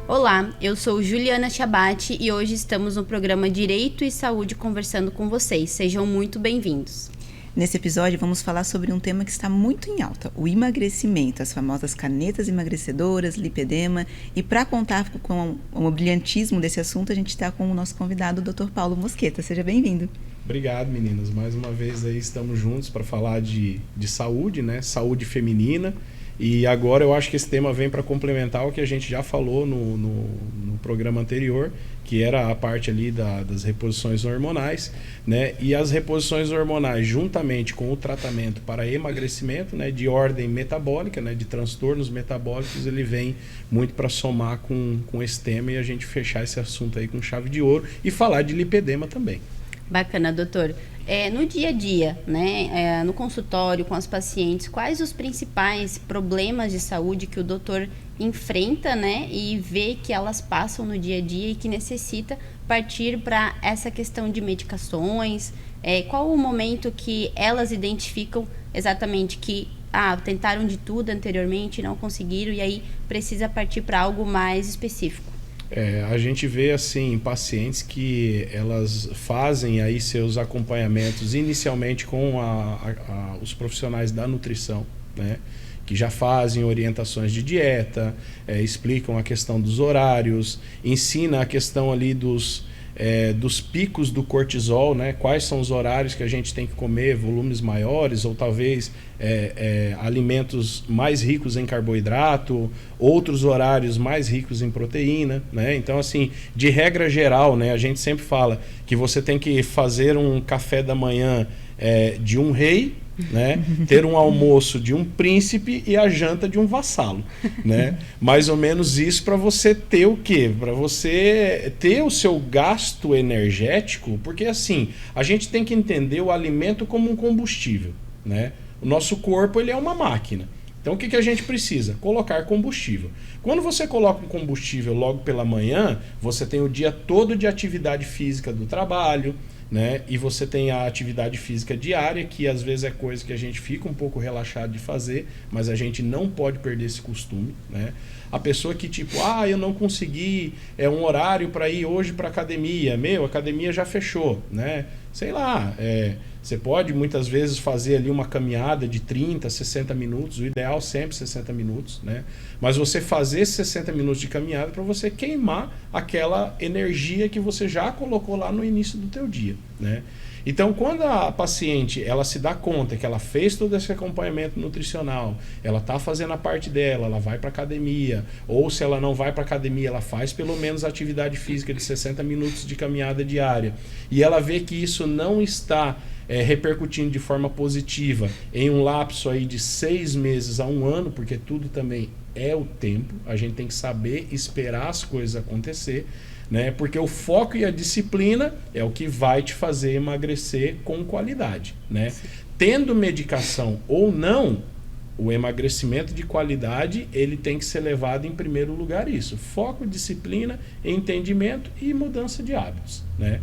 Olá, eu sou Juliana Chabati e hoje estamos no programa Direito e Saúde conversando com vocês. Sejam muito bem-vindos. Nesse episódio vamos falar sobre um tema que está muito em alta, o emagrecimento, as famosas canetas emagrecedoras, lipedema. E para contar com o brilhantismo desse assunto, a gente está com o nosso convidado, o Dr. Paulo Mosqueta. Seja bem-vindo. Obrigado, meninas. Mais uma vez aí estamos juntos para falar de saúde, né? Saúde feminina. E agora eu acho que esse tema vem para complementar o que a gente já falou no programa anterior, que era a parte ali das reposições hormonais, né? E as reposições hormonais, juntamente com o tratamento para emagrecimento, né, de ordem metabólica, né, de transtornos metabólicos, ele vem muito para somar com esse tema e a gente fechar esse assunto aí com chave de ouro e falar de lipedema também. Bacana, doutor. No dia a dia, né, no consultório com as pacientes, quais os principais problemas de saúde que o doutor enfrenta, né, e vê que elas passam no dia a dia e que necessita partir para essa questão de medicações? Qual o momento que elas identificam exatamente que tentaram de tudo anteriormente, não conseguiram e aí precisa partir para algo mais específico? A gente vê assim pacientes que elas fazem aí seus acompanhamentos inicialmente com os profissionais da nutrição, né? Que já fazem orientações de dieta, explicam a questão dos horários, ensina a questão ali dos picos do cortisol, né? Quais são os horários que a gente tem que comer, volumes maiores ou talvez alimentos mais ricos em carboidrato, outros horários mais ricos em proteína, né? Então, assim, de regra geral, né, a gente sempre fala que você tem que fazer um café da manhã de um rei, né? Ter um almoço de um príncipe e a janta de um vassalo, né? Mais ou menos isso para você ter o quê? Para você ter o seu gasto energético, porque assim, a gente tem que entender o alimento como um combustível, né? O nosso corpo, ele é uma máquina. Então o que a gente precisa? Colocar combustível. Quando você coloca um combustível logo pela manhã, você tem o dia todo de atividade física do trabalho, né? E você tem a atividade física diária, que às vezes é coisa que a gente fica um pouco relaxado de fazer, mas a gente não pode perder esse costume, né? A pessoa que tipo, eu não consegui um horário para ir hoje para academia, a academia já fechou, né? Sei lá, você pode muitas vezes fazer ali uma caminhada de 30, 60 minutos, o ideal sempre 60 minutos, né? Mas você fazer 60 minutos de caminhada para você queimar aquela energia que você já colocou lá no início do teu dia, né? Então, quando a paciente ela se dá conta que ela fez todo esse acompanhamento nutricional, ela está fazendo a parte dela, ela vai para academia, ou se ela não vai para academia, ela faz pelo menos atividade física de 60 minutos de caminhada diária, e ela vê que isso não está repercutindo de forma positiva em um lapso aí de 6 meses a 1 ano, porque tudo também é o tempo, a gente tem que saber esperar as coisas acontecer, né? Porque o foco e a disciplina é o que vai te fazer emagrecer com qualidade, né? Tendo medicação ou não, o emagrecimento de qualidade ele tem que ser levado em primeiro lugar isso. Foco, disciplina, entendimento e mudança de hábitos, né?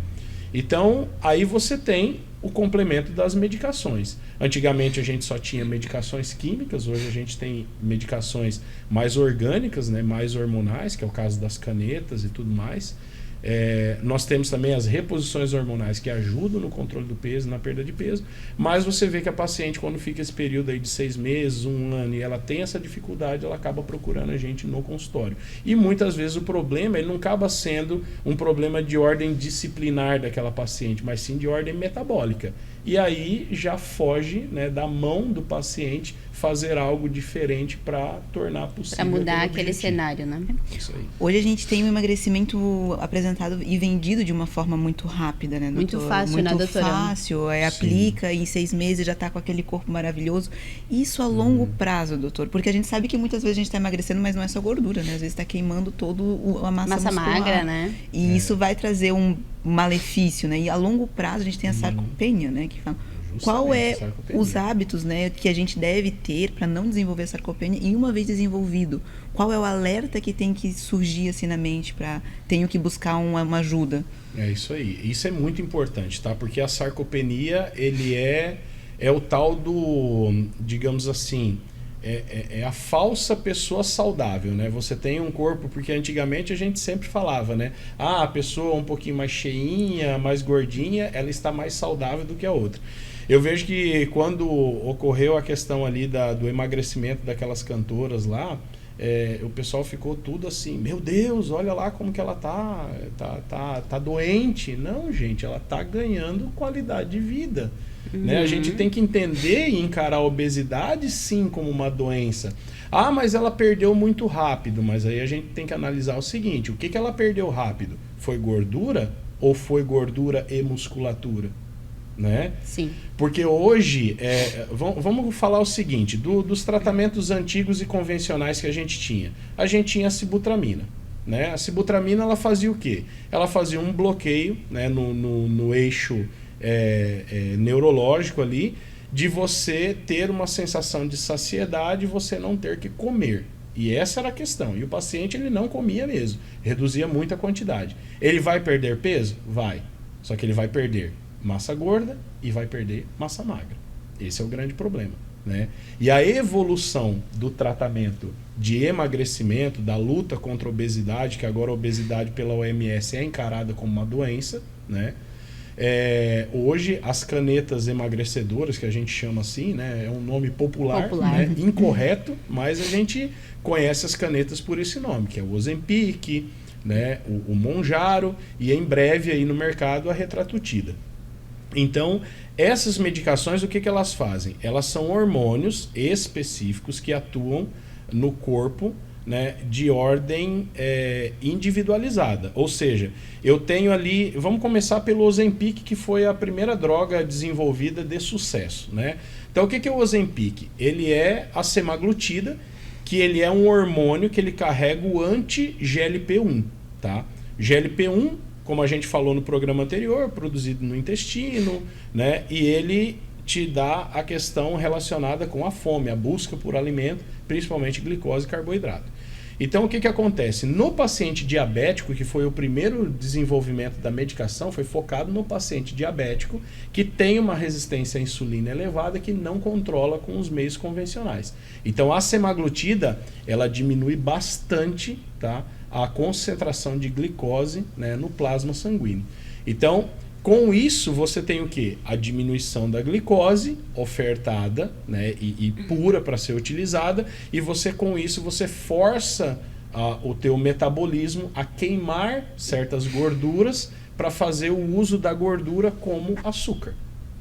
Então, aí você tem o complemento das medicações. Antigamente a gente só tinha medicações químicas, hoje a gente tem medicações mais orgânicas, né, mais hormonais, que é o caso das canetas e tudo mais. Nós temos também as reposições hormonais que ajudam no controle do peso, na perda de peso, mas você vê que a paciente, quando fica esse período aí de 6 meses, 1 ano, e ela tem essa dificuldade, ela acaba procurando a gente no consultório. E muitas vezes o problema ele não acaba sendo um problema de ordem disciplinar daquela paciente, mas sim de ordem metabólica. E aí já foge, né, da mão do paciente fazer algo diferente para tornar possível. Para mudar aquele cenário, né? Isso aí. Hoje a gente tem um emagrecimento apresentado e vendido de uma forma muito rápida, né, doutor? Muito fácil, muito né, doutora? Fácil, aplica e em 6 meses já está com aquele corpo maravilhoso. Isso a longo prazo, doutor? Porque a gente sabe que muitas vezes a gente está emagrecendo, mas não é só gordura, né? Às vezes está queimando todo a massa muscular. Magra, né? E isso vai trazer um malefício, né? E a longo prazo a gente tem a sarcopenia, né? Que fala, qual é os hábitos, né, que a gente deve ter para não desenvolver sarcopenia e uma vez desenvolvido, qual é o alerta que tem que surgir assim na mente para tenho que buscar uma ajuda? É isso aí. Isso é muito importante, tá? Porque a sarcopenia ele é o tal do, digamos assim, é a falsa pessoa saudável, né? Você tem um corpo, porque antigamente a gente sempre falava, né? Ah, a pessoa um pouquinho mais cheinha, mais gordinha, ela está mais saudável do que a outra. Eu vejo que quando ocorreu a questão ali do emagrecimento daquelas cantoras lá, o pessoal ficou tudo assim, meu Deus, olha lá como que ela tá doente. Não, gente, ela tá ganhando qualidade de vida. Né? A gente tem que entender e encarar a obesidade sim como uma doença. Ah, mas ela perdeu muito rápido. Mas aí a gente tem que analisar o seguinte, o que ela perdeu rápido? Foi gordura ou foi gordura e musculatura? Né? Sim. Porque hoje, vamos falar o seguinte, dos tratamentos antigos e convencionais que a gente tinha a sibutramina. Né? A sibutramina, ela fazia o quê? Ela fazia um bloqueio, né, no eixo neurológico ali, de você ter uma sensação de saciedade e você não ter que comer. E essa era a questão. E o paciente, ele não comia mesmo, reduzia muito a quantidade. Ele vai perder peso? Vai. Só que ele vai perder massa gorda e vai perder massa magra. Esse é o grande problema, né? E a evolução do tratamento de emagrecimento, da luta contra a obesidade, que agora a obesidade pela OMS é encarada como uma doença, né? Hoje as canetas emagrecedoras, que a gente chama assim, né? É um nome popular. Né? Incorreto, mas a gente conhece as canetas por esse nome, que é o Ozempic, né? o Mounjaro e em breve aí no mercado a Retratutida. Então, essas medicações, o que elas fazem? Elas são hormônios específicos que atuam no corpo, né, de ordem individualizada. Ou seja, eu tenho ali... Vamos começar pelo Ozempic, que foi a primeira droga desenvolvida de sucesso. Né? Então, o que é o Ozempic? Ele é a semaglutida, que ele é um hormônio que ele carrega o anti-GLP-1. Tá? GLP-1, como a gente falou no programa anterior, produzido no intestino, né? E ele te dá a questão relacionada com a fome, a busca por alimento, principalmente glicose e carboidrato. Então, o que acontece? No paciente diabético, que foi o primeiro desenvolvimento da medicação, foi focado no paciente diabético que tem uma resistência à insulina elevada que não controla com os meios convencionais. Então, a semaglutida, ela diminui bastante, tá, a concentração de glicose, né, no plasma sanguíneo. Então, com isso, você tem o quê? A diminuição da glicose ofertada, né, e pura para ser utilizada, e você com isso você força o teu metabolismo a queimar certas gorduras para fazer o uso da gordura como açúcar.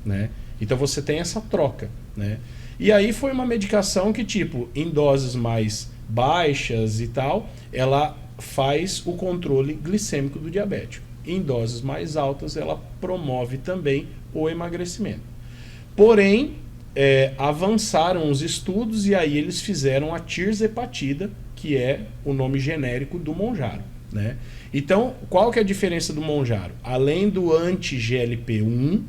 Né? Então você tem essa troca. Né? E aí foi uma medicação que, tipo, em doses mais baixas e tal, ela faz o controle glicêmico do diabético. Em doses mais altas, ela promove também o emagrecimento. Porém, avançaram os estudos e aí eles fizeram a tirzepatida, que é o nome genérico do Mounjaro. Né? Então, qual que é a diferença do Mounjaro? Além do anti-GLP-1,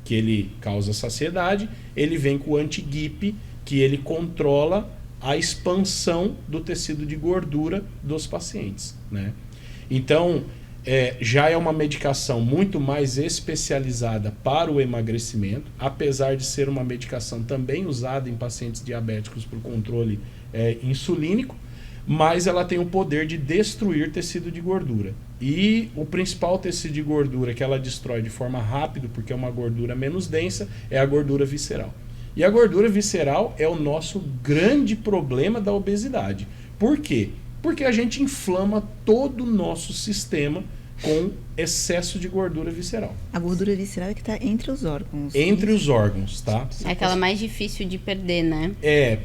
que ele causa saciedade, ele vem com o anti-GIP, que ele controla a expansão do tecido de gordura dos pacientes. Né? Então, já é uma medicação muito mais especializada para o emagrecimento, apesar de ser uma medicação também usada em pacientes diabéticos para o controle insulínico, mas ela tem o poder de destruir tecido de gordura. E o principal tecido de gordura que ela destrói de forma rápida, porque é uma gordura menos densa, é a gordura visceral. E a gordura visceral é o nosso grande problema da obesidade. Por quê? Porque a gente inflama todo o nosso sistema com excesso de gordura visceral. A gordura visceral é que está entre os órgãos. Entre os órgãos, tá? É aquela mais difícil de perder, né?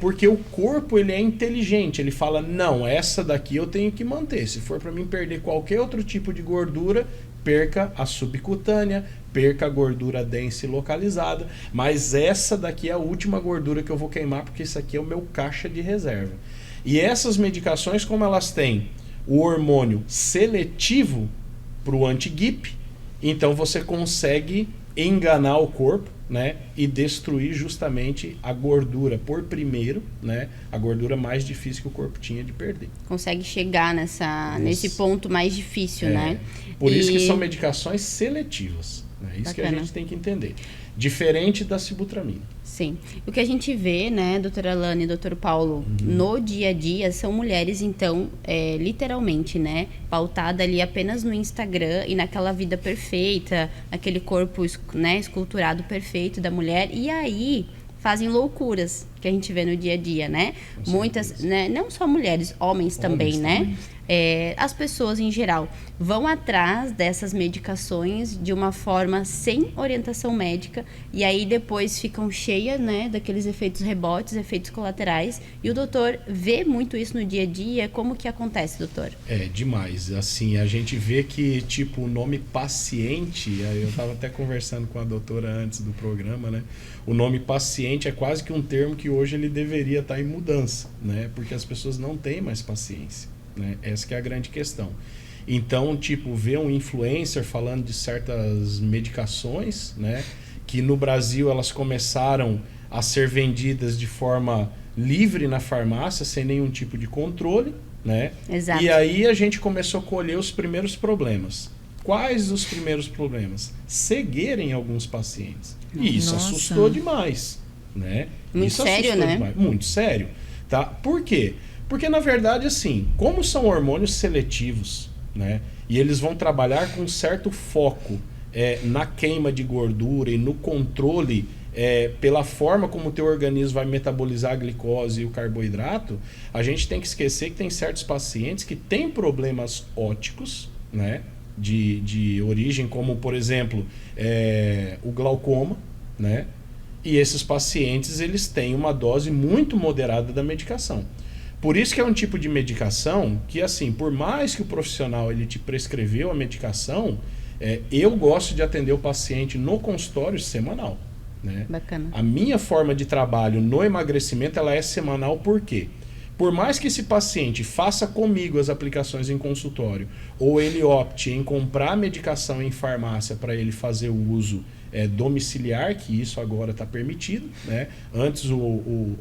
Porque o corpo, ele é inteligente. Ele fala, não, essa daqui eu tenho que manter. Se for para mim perder qualquer outro tipo de gordura, perca a subcutânea, perca a gordura densa e localizada, mas essa daqui é a última gordura que eu vou queimar, porque isso aqui é o meu caixa de reserva. E essas medicações, como elas têm o hormônio seletivo para o anti-GIP, então você consegue enganar o corpo, né, e destruir justamente a gordura por primeiro, né, a gordura mais difícil que o corpo tinha de perder. Consegue chegar nesse ponto mais difícil, né? Por isso que são medicações seletivas. É isso Bacana. que a gente tem que entender. Diferente da sibutramina. Sim. O que a gente vê, né, doutora Alana e doutor Paulo, no dia a dia, são mulheres, então, literalmente, né, pautada ali apenas no Instagram e naquela vida perfeita, aquele corpo, né, esculturado perfeito da mulher, e aí fazem loucuras que a gente vê no dia a dia, né? Muitas, né, não só mulheres, homens também, né? As pessoas em geral vão atrás dessas medicações de uma forma sem orientação médica e aí depois ficam cheias, né, daqueles efeitos rebotes, efeitos colaterais. E o doutor vê muito isso no dia a dia. Como que acontece, doutor? É demais. Assim, a gente vê que, tipo, o nome paciente, eu estava até conversando com a doutora antes do programa, né? O nome paciente é quase que um termo que hoje ele deveria estar em mudança, né? Porque as pessoas não têm mais paciência, né? Essa que é a grande questão. Então, tipo, ver um influencer falando de certas medicações, né? Que no Brasil elas começaram a ser vendidas de forma livre na farmácia, sem nenhum tipo de controle, né? Exato. E aí a gente começou a colher os primeiros problemas. Quais os primeiros problemas? Cegueira em alguns pacientes. E isso assustou demais, né? Muito isso sério, assustou né? demais. Muito sério, tá? Por quê? Porque, na verdade, assim, como são hormônios seletivos, né? E eles vão trabalhar com certo foco na queima de gordura e no controle pela forma como o teu organismo vai metabolizar a glicose e o carboidrato, a gente tem que esquecer que tem certos pacientes que têm problemas ópticos, né? De origem, como, por exemplo, o glaucoma, né? E esses pacientes, eles têm uma dose muito moderada da medicação. Por isso que é um tipo de medicação que, assim, por mais que o profissional ele te prescreveu a medicação, eu gosto de atender o paciente no consultório semanal, né? Bacana. A minha forma de trabalho no emagrecimento, ela é semanal, por quê? Por mais que esse paciente faça comigo as aplicações em consultório, ou ele opte em comprar medicação em farmácia para ele fazer o uso domiciliar, que isso agora está permitido, né? Antes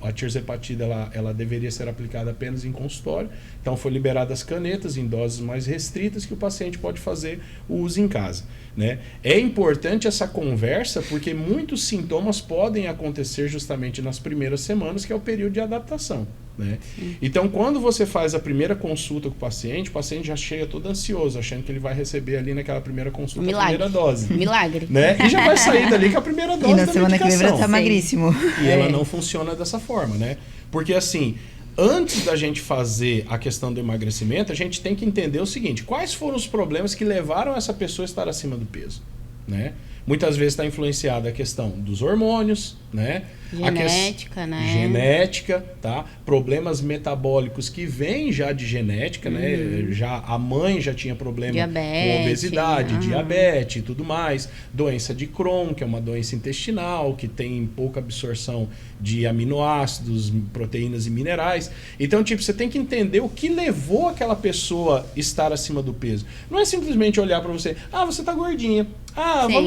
a tirzepatida ela deveria ser aplicada apenas em consultório, então foi liberada as canetas em doses mais restritas que o paciente pode fazer o uso em casa, né? É importante essa conversa porque muitos sintomas podem acontecer justamente nas primeiras semanas, que é o período de adaptação, né? Então, quando você faz a primeira consulta com o paciente já chega todo ansioso, achando que ele vai receber ali naquela primeira consulta a primeira dose. Milagre. Né? E já vai sair dali com a primeira dose da medicação. E na semana que vem vai estar magríssimo. E ela não funciona dessa forma, né? Porque assim, antes da gente fazer a questão do emagrecimento, a gente tem que entender o seguinte: quais foram os problemas que levaram essa pessoa a estar acima do peso, né? Muitas vezes está influenciada a questão dos hormônios, né? Genética, né? Genética, tá? Problemas metabólicos que vêm já de genética, né? Já, a mãe já tinha problema com obesidade, diabetes e tudo mais. Doença de Crohn, que é uma doença intestinal, que tem pouca absorção de aminoácidos, proteínas e minerais. Então, tipo, você tem que entender o que levou aquela pessoa a estar acima do peso. Não é simplesmente olhar para você, você tá gordinha.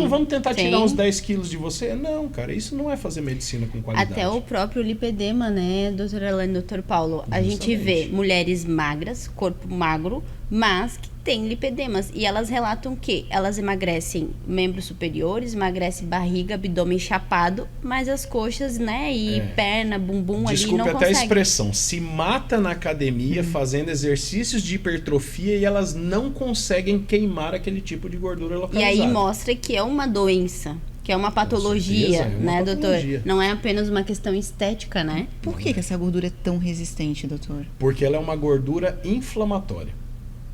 Vamos tentar tirar uns 10 quilos de você. Não, cara, isso não é fazer medicina com qualidade. Até o próprio lipedema, né, doutora Alana e doutor Paulo? A gente vê mulheres magras, corpo magro, mas que têm lipedemas. E elas relatam que elas emagrecem membros superiores, emagrece barriga, abdômen chapado, mas as coxas, né, e perna, bumbum ali não conseguem. Desculpe até a expressão, se mata na academia fazendo exercícios de hipertrofia e elas não conseguem queimar aquele tipo de gordura localizada. E aí mostra que é uma doença, que é uma patologia, certeza, né, patologia. doutor? Não é apenas uma questão estética, né? Por que essa gordura é tão resistente, doutor? Porque ela é uma gordura inflamatória,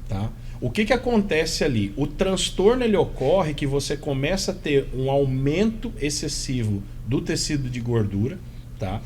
tá? O que acontece ali? O transtorno ele ocorre que você começa a ter um aumento excessivo do tecido de gordura, tá?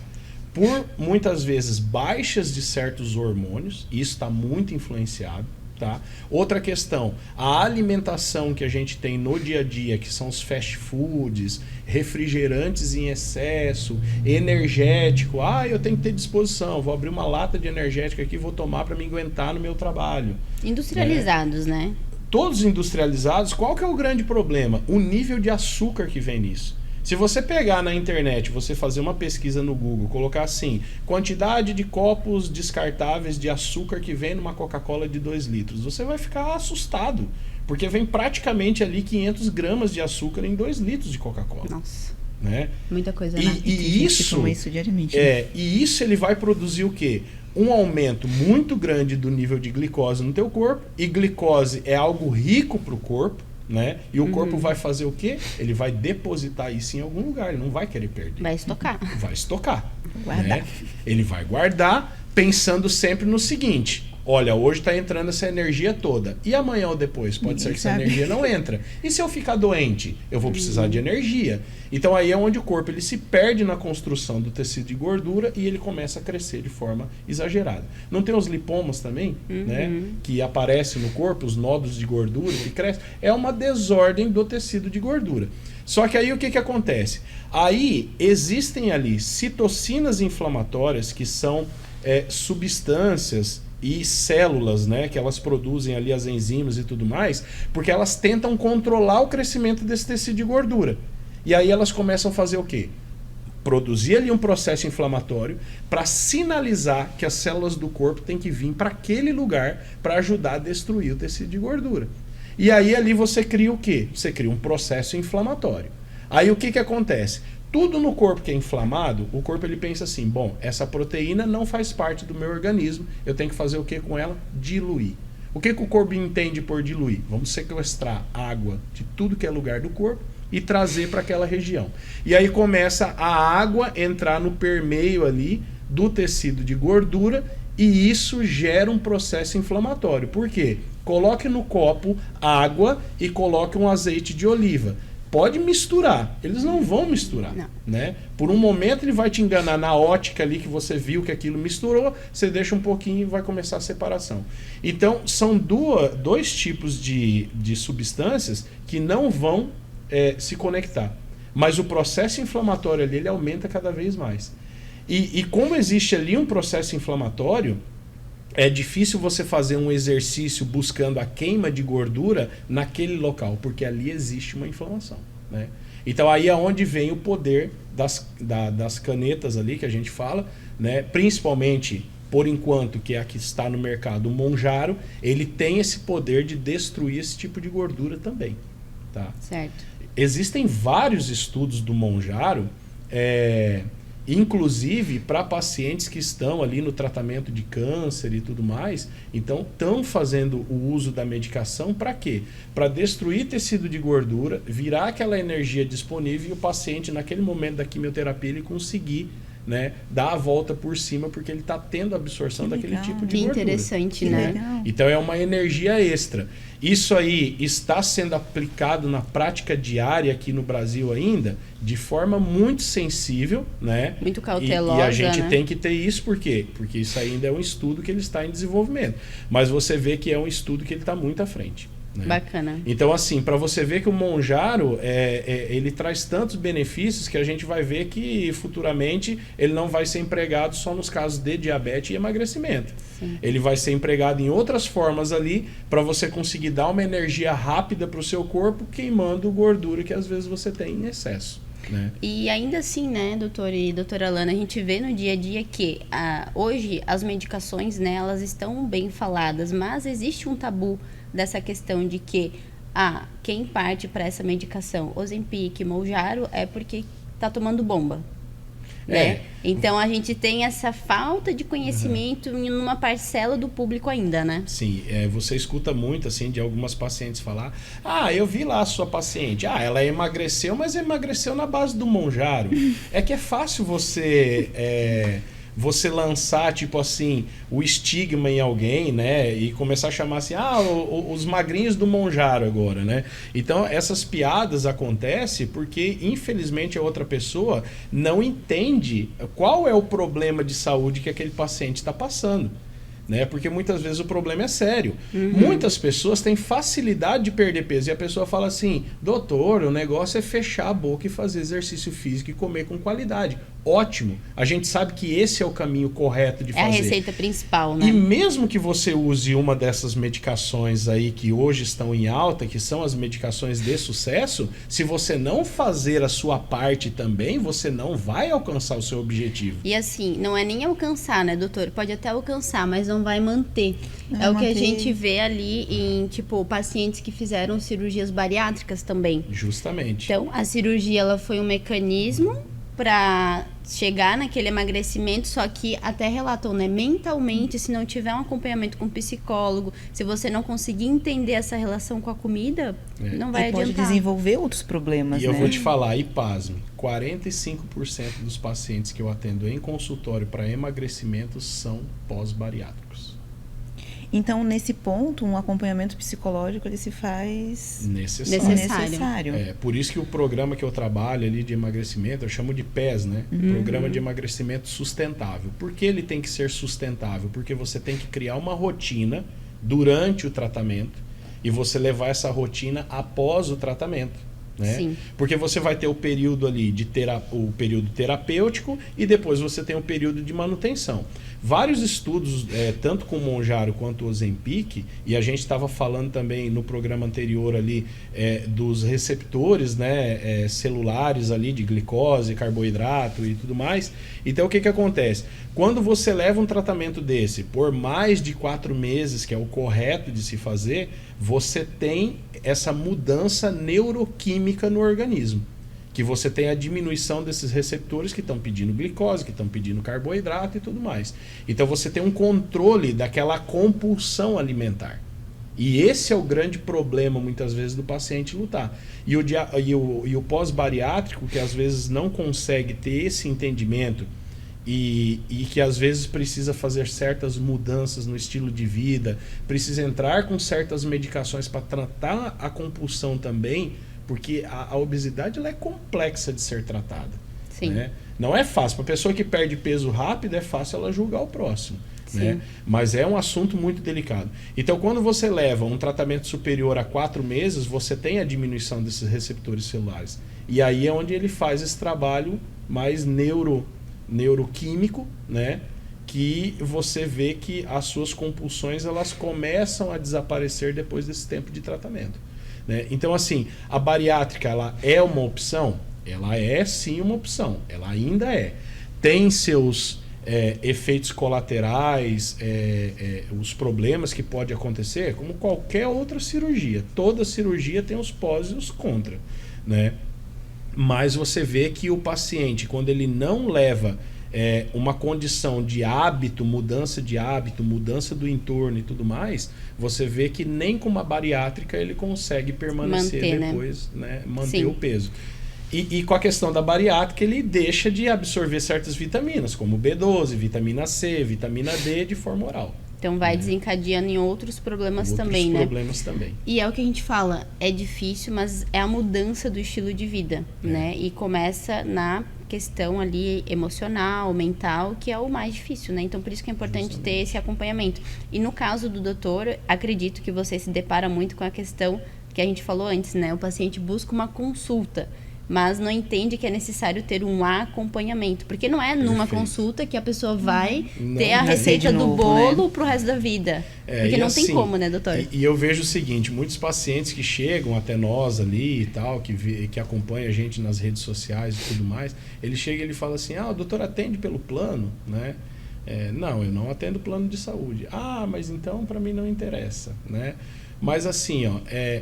Por muitas vezes baixas de certos hormônios, isso está muito influenciado. Tá? Outra questão, a alimentação que a gente tem no dia a dia, que são os fast foods, refrigerantes em excesso, energético, eu tenho que ter disposição, vou abrir uma lata de energético aqui e vou tomar para me aguentar no meu trabalho. Industrializados, né? Todos industrializados, qual que é o grande problema? O nível de açúcar que vem nisso. Se você pegar na internet, você fazer uma pesquisa no Google, colocar assim, quantidade de copos descartáveis de açúcar que vem numa Coca-Cola de 2 litros, você vai ficar assustado. Porque vem praticamente ali 500 gramas de açúcar em 2 litros de Coca-Cola. Nossa. Né? Muita coisa, né? E isso diariamente. E isso ele vai produzir o quê? Um aumento muito grande do nível de glicose no teu corpo. E glicose é algo rico para o corpo, né? E o corpo vai fazer o quê? Ele vai depositar isso em algum lugar. Ele não vai querer perder. Vai estocar. Vai estocar. Guardar. Né? Ele vai guardar, pensando sempre no seguinte: olha, hoje está entrando essa energia toda. E amanhã ou depois? Pode ser que essa energia não entra. E se eu ficar doente? Eu vou precisar de energia. Então aí é onde o corpo ele se perde na construção do tecido de gordura e ele começa a crescer de forma exagerada. Não tem os lipomas também, né? Que aparecem no corpo, os nódulos de gordura que crescem. É uma desordem do tecido de gordura. Só que aí o que acontece? Aí existem ali citocinas inflamatórias, que são substâncias e células, né, que elas produzem ali as enzimas e tudo mais, porque elas tentam controlar o crescimento desse tecido de gordura. E aí elas começam a fazer o quê? Produzir ali um processo inflamatório para sinalizar que as células do corpo têm que vir para aquele lugar para ajudar a destruir o tecido de gordura. E aí ali você cria o quê? Você cria um processo inflamatório. Aí o que acontece? Tudo no corpo que é inflamado, o corpo ele pensa assim: bom, essa proteína não faz parte do meu organismo, eu tenho que fazer o que com ela? Diluir. O que o corpo entende por diluir? Vamos sequestrar água de tudo que é lugar do corpo e trazer para aquela região. E aí começa a água entrar no permeio ali do tecido de gordura e isso gera um processo inflamatório. Por quê? Coloque no copo água e coloque um azeite de oliva. Pode misturar, eles não vão misturar, não. Né? Por um momento ele vai te enganar na ótica ali que você viu que aquilo misturou, você deixa um pouquinho e vai começar a separação. Então são dois tipos de substâncias que não vão se conectar, mas o processo inflamatório ali ele aumenta cada vez mais. E como existe ali um processo inflamatório, é difícil você fazer um exercício buscando a queima de gordura naquele local, porque ali existe uma inflamação, né? Então aí é onde vem o poder das canetas ali que a gente fala, né? Principalmente, por enquanto, que é a que está no mercado, o Mounjaro, ele tem esse poder de destruir esse tipo de gordura também. Tá? Certo. Existem vários estudos do Mounjaro, inclusive para pacientes que estão ali no tratamento de câncer e tudo mais, então estão fazendo o uso da medicação para quê? Para destruir tecido de gordura, virar aquela energia disponível e o paciente naquele momento da quimioterapia ele conseguir, né, dar a volta por cima porque ele está tendo absorção daquele tipo de gordura. Interessante, né? Legal. Então é uma energia extra. Isso aí está sendo aplicado na prática diária aqui no Brasil ainda de forma muito sensível, né? Muito cautelosa, e a gente né? tem que ter isso, por quê? Porque isso ainda é um estudo que ele está em desenvolvimento. Mas você vê que é um estudo que ele está muito à frente. Né? Bacana. Então, assim, para você ver que o Mounjaro ele traz tantos benefícios que a gente vai ver que futuramente ele não vai ser empregado só nos casos de diabetes e emagrecimento. Sim. Ele vai ser empregado em outras formas ali para você conseguir dar uma energia rápida para o seu corpo, queimando gordura que às vezes você tem em excesso. Né? E ainda assim, né, doutor e doutora Alana, a gente vê no dia a dia que hoje as medicações, né, elas estão bem faladas, mas existe um tabu dessa questão de que quem parte para essa medicação, Ozempic, Mounjaro, é porque está tomando bomba. Né? Então a gente tem essa falta de conhecimento em uma parcela do público ainda, né? Sim, você escuta muito assim de algumas pacientes falar: eu vi lá a sua paciente, ela emagreceu, mas emagreceu na base do Mounjaro. É que é fácil você lançar, tipo assim, o estigma em alguém, né? E começar a chamar assim, os magrinhos do Mounjaro agora, né? Então, essas piadas acontecem porque, infelizmente, a outra pessoa não entende qual é o problema de saúde que aquele paciente está passando. Né? Porque muitas vezes o problema é sério. Muitas pessoas têm facilidade de perder peso e a pessoa fala assim: doutor, o negócio é fechar a boca e fazer exercício físico e comer com qualidade. ótimo. A gente sabe que esse é o caminho correto de fazer. É a receita principal, né? E mesmo que você use uma dessas medicações aí que hoje estão em alta, que são as medicações de sucesso, se você não fazer a sua parte também, você não vai alcançar o seu objetivo. E assim, não é nem alcançar, né, doutor? Pode até alcançar, mas não vai manter. É o que a gente vê ali em, tipo, pacientes que fizeram cirurgias bariátricas também. Justamente. Então, a cirurgia, ela foi um mecanismo para chegar naquele emagrecimento, só que até relatou, né, mentalmente, se não tiver um acompanhamento com um psicólogo, se você não conseguir entender essa relação com a comida, não vai adiantar. Pode desenvolver outros problemas, E eu vou te falar, e pasme, 45% dos pacientes que eu atendo em consultório para emagrecimento são pós-bariátricos. Então, nesse ponto, um acompanhamento psicológico ele se faz necessário. Por isso que o programa que eu trabalho ali de emagrecimento, eu chamo de PES, né? Programa de emagrecimento sustentável. Por que ele tem que ser sustentável? Porque você tem que criar uma rotina durante o tratamento e você levar essa rotina após o tratamento. Né? Sim. Porque você vai ter o período ali o período terapêutico e depois você tem o período de manutenção. Vários estudos, tanto com o Mounjaro quanto o Ozempic, e a gente estava falando também no programa anterior ali dos receptores, né, celulares ali de glicose, carboidrato e tudo mais. Então o que acontece? Quando você leva um tratamento desse por mais de 4 meses, que é o correto de se fazer, você tem essa mudança neuroquímica no organismo. Que você tem a diminuição desses receptores que estão pedindo glicose, que estão pedindo carboidrato e tudo mais. Então você tem um controle daquela compulsão alimentar. E esse é o grande problema, muitas vezes, do paciente lutar. E o pós-bariátrico, que às vezes não consegue ter esse entendimento e que às vezes precisa fazer certas mudanças no estilo de vida, precisa entrar com certas medicações para tratar a compulsão também, porque a obesidade ela é complexa de ser tratada. Sim. Né? Não é fácil. Para a pessoa que perde peso rápido, é fácil ela julgar o próximo. Né? Mas é um assunto muito delicado. Então, quando você leva um tratamento superior a 4 meses, você tem a diminuição desses receptores celulares. E aí é onde ele faz esse trabalho mais neuroquímico, né? Que você vê que as suas compulsões elas começam a desaparecer depois desse tempo de tratamento. Né? Então, assim, a bariátrica ela é uma opção? Ela é sim uma opção, ela ainda é. Tem seus efeitos colaterais, os problemas que pode acontecer, como qualquer outra cirurgia. Toda cirurgia tem os pós e os contra. Né? Mas você vê que o paciente, quando ele não leva uma condição de hábito, mudança do entorno e tudo mais, você vê que nem com uma bariátrica ele consegue permanecer depois, né? Manter o peso. E com a questão da bariátrica, ele deixa de absorver certas vitaminas, como B12, vitamina C, vitamina D, de forma oral. Então vai desencadeando em outros problemas também, né? E é o que a gente fala, é difícil, mas é a mudança do estilo de vida, né? E começa na questão ali emocional, mental, que é o mais difícil, né? Então por isso que é importante ter esse acompanhamento. E no caso do doutor, acredito que você se depara muito com a questão que a gente falou antes, né? O paciente busca uma consulta, mas não entende que é necessário ter um acompanhamento, porque não é numa consulta que a pessoa vai ter a receita do bolo, né, pro resto da vida, porque não tem como, né, doutor? E eu vejo o seguinte, muitos pacientes que chegam até nós ali e tal, que acompanham a gente nas redes sociais e tudo mais, ele chega e ele fala assim, o doutor atende pelo plano, né? Não, eu não atendo plano de saúde. Mas então para mim não interessa, né? Mas assim,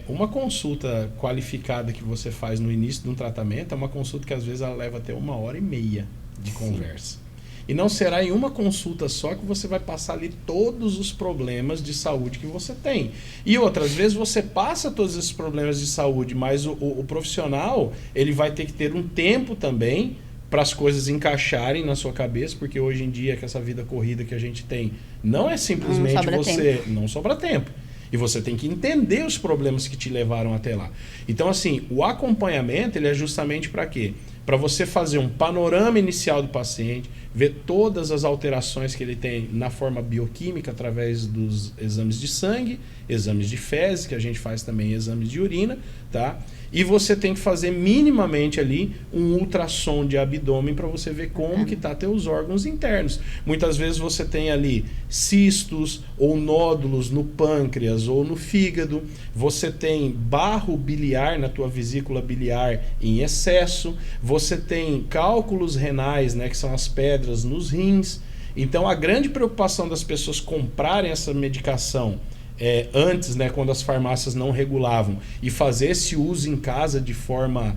uma consulta qualificada que você faz no início de um tratamento é uma consulta que às vezes ela leva até 1h30 de conversa. E não será em uma consulta só que você vai passar ali todos os problemas de saúde que você tem. E outras vezes você passa todos esses problemas de saúde, mas o profissional ele vai ter que ter um tempo também para as coisas encaixarem na sua cabeça, porque hoje em dia, com essa vida corrida que a gente tem, não é simplesmente não sobra tempo. E você tem que entender os problemas que te levaram até lá. Então, assim, o acompanhamento ele é justamente para quê? para você fazer um panorama inicial do paciente, ver todas as alterações que ele tem na forma bioquímica através dos exames de sangue, exames de fezes, que a gente faz também exames de urina, tá? E você tem que fazer minimamente ali um ultrassom de abdômen para você ver como que tá teus órgãos internos. Muitas vezes você tem ali cistos ou nódulos no pâncreas ou no fígado, você tem barro biliar na tua vesícula biliar em excesso, você tem cálculos renais, né, que são as pedras nos rins. Então a grande preocupação das pessoas comprarem essa medicação antes, né, quando as farmácias não regulavam, e fazer esse uso em casa de forma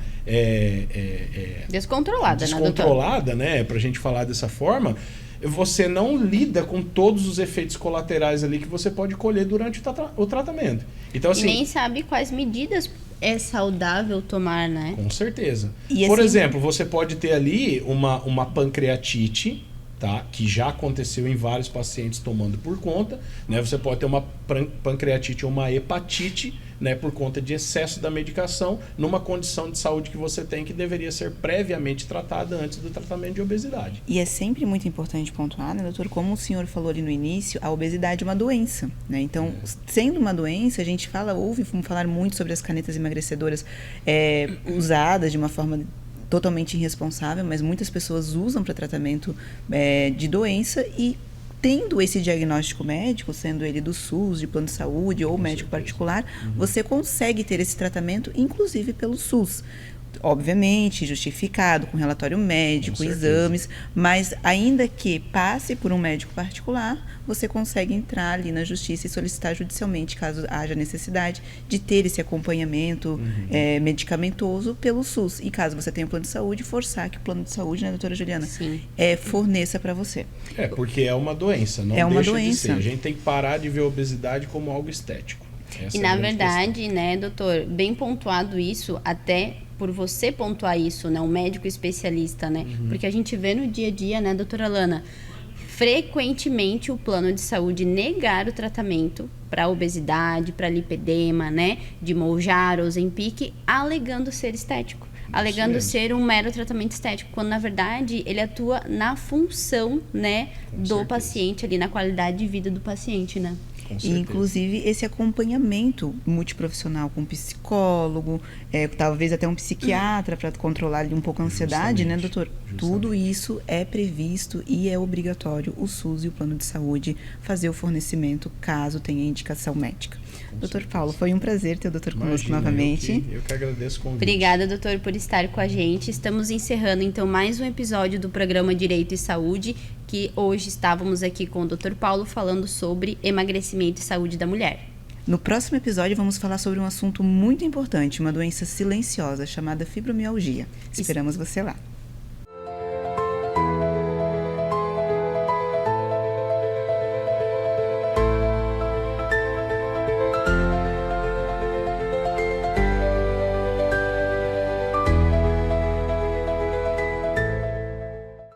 descontrolada, né, para a gente falar dessa forma, você não lida com todos os efeitos colaterais ali que você pode colher durante o tratamento. Então, assim, e nem sabe quais medidas é saudável tomar, né? Com certeza. E por assim, exemplo, você pode ter ali uma pancreatite, tá? Que já aconteceu em vários pacientes tomando por conta, né? Você pode ter uma pancreatite ou uma hepatite, né? Por conta de excesso da medicação, numa condição de saúde que você tem que deveria ser previamente tratada antes do tratamento de obesidade. E é sempre muito importante pontuar, né, doutor, como o senhor falou ali no início, a obesidade é uma doença, né? Então, sendo uma doença, a gente ouve falar muito sobre as canetas emagrecedoras usadas de uma forma totalmente irresponsável, mas muitas pessoas usam para tratamento de doença, e tendo esse diagnóstico médico, sendo ele do SUS, de plano de saúde ou médico particular, você consegue ter esse tratamento, inclusive pelo SUS. Obviamente, justificado, com relatório médico, exames, mas ainda que passe por um médico particular, você consegue entrar ali na justiça e solicitar judicialmente, caso haja necessidade, de ter esse acompanhamento medicamentoso pelo SUS. E caso você tenha plano de saúde, forçar que o plano de saúde, né, doutora Juliana, forneça para você. Porque é uma doença, não deixa de ser. A gente tem que parar de ver a obesidade como algo estético. Essa e na verdade, né, doutor, bem pontuado isso, até por você pontuar isso, né, um médico especialista, né, porque a gente vê no dia a dia, né, doutora Lana, frequentemente o plano de saúde negar o tratamento para obesidade, para lipedema, né, de Mounjaro, Ozempic, alegando ser estético, alegando ser um mero tratamento estético, quando na verdade ele atua na função, né, do paciente ali, na qualidade de vida do paciente, né. E, inclusive, esse acompanhamento multiprofissional com psicólogo, talvez até um psiquiatra para controlar ali um pouco a ansiedade, né, doutor? Tudo isso é previsto e é obrigatório o SUS e o plano de saúde fazer o fornecimento caso tenha indicação médica. Doutor Paulo, foi um prazer ter o doutor conosco novamente. Eu que agradeço o convite. Obrigada, doutor, por estar com a gente. Estamos encerrando, então, mais um episódio do programa Direito e Saúde, que hoje estávamos aqui com o Dr. Paulo falando sobre emagrecimento e saúde da mulher. No próximo episódio vamos falar sobre um assunto muito importante, uma doença silenciosa chamada fibromialgia. Esperamos você lá.